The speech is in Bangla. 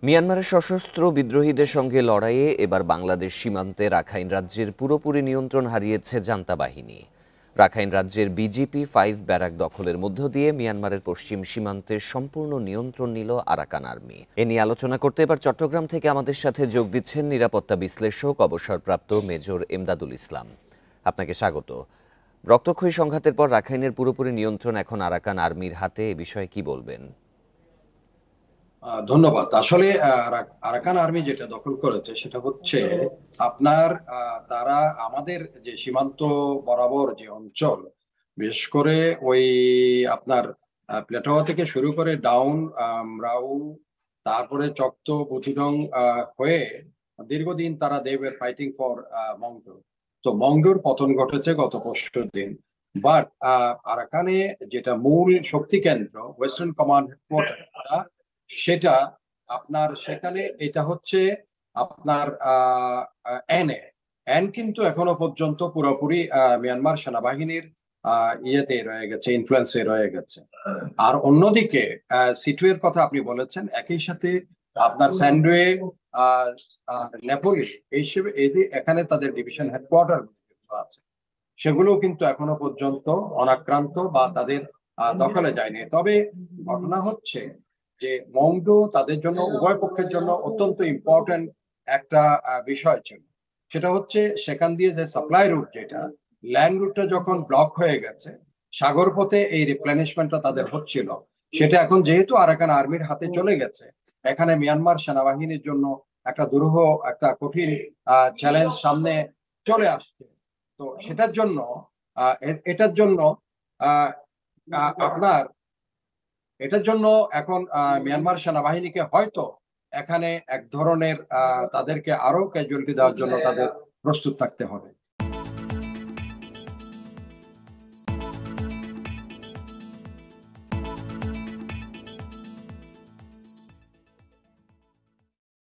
মিয়ানমারের সশস্ত্র বিদ্রোহীদের সঙ্গে লড়াইয়ে এবার বাংলাদেশ সীমান্তে রাখাইন রাজ্যের পুরোপুরি নিয়ন্ত্রণ হারিয়েছে জান্তা বাহিনী। রাখাইন রাজ্যের বিজিপি-5 ব্যারাক দখলের মধ্য দিয়ে মিয়ানমারের পশ্চিম সীমান্তের সম্পূর্ণ নিয়ন্ত্রণ নিল আরাকান আর্মি। এ নিয়ে আলোচনা করতে এবার চট্টগ্রাম থেকে আমাদের সাথে যোগ দিচ্ছেন নিরাপত্তা বিশ্লেষক অবসরপ্রাপ্ত মেজর এমদাদুল ইসলাম। আপনাকে স্বাগত। রক্তক্ষয়ী সংঘাতের পর রাখাইনের পুরোপুরি নিয়ন্ত্রণ এখন আরাকান আর্মির হাতে, এ বিষয়ে কি বলবেন? ধন্যবাদ। আসলে আরাকান আর্মি যেটা দখল করেছে সেটা হচ্ছে আপনার তারা আমাদের যে সীমান্ত বরাবর যে অঞ্চল, বিশেষ করে ওই আপনার প্লেটো থেকে শুরু করে ডাউন রাউ, তারপরে চকতো বুথিডং হয়ে দীর্ঘদিন তারা দেবের ফাইটিং ফর মংডু। তো মংডুর পতন ঘটেছে গত 25 দিন। বাট আরাকানে যেটা মূল শক্তি কেন্দ্র ওয়েস্টার্ন কমান্ড হেডকোয়ার্টার, সেটা আপনার সেখানে এটা হচ্ছে আপনার এনএ এন কিন্তু এখনো পর্যন্ত পুরোপুরি মিয়ানমার সেনাবাহিনীর ইয়েতে রয়ে গেছে, ইনফ্লুয়েন্সে রয়ে গেছে। আর অন্যদিকে সিটুয়ের কথা আপনি বলেছেন, একই সাথে আপনার স্যান্ডওয়ে, নেপোলি এইসব এখানে তাদের ডিভিশন হেডকোয়ার্টার আছে, সেগুলো কিন্তু এখনো পর্যন্ত অনাক্রান্ত বা তাদের দখলে যায়নি। তবে ঘটনা হচ্ছে যে মংডু তাদের জন্য, উভয় পক্ষের জন্য অত্যন্ত ইম্পর্টেন্ট একটা বিষয় ছিল। সেটা হচ্ছে সেখান দিয়ে যে সাপ্লাই রুট, যেটা ল্যান্ড রুটটা যখন ব্লক হয়ে গেছে, সাগর পথে এই রিপ্লেনিশমেন্টটা তাদের হচ্ছিল, সেটা এখন যেহেতু আরাকান আর্মির হাতে চলে গেছে, এখানে মিয়ানমার সেনাবাহিনীর জন্য একটা দুরূহ, একটা কঠিন চ্যালেঞ্জ সামনে চলে আসছে। তো সেটার জন্য এটার জন্য আহ, আপনার এটার জন্য এখন মিয়ানমার সেনাবাহিনীকে হয়তো এখানে এক ধরনের তাদেরকে আরো ক্যাজুয়ালিটি দেওয়ার জন্য তাদের প্রস্তুত থাকতে হবে।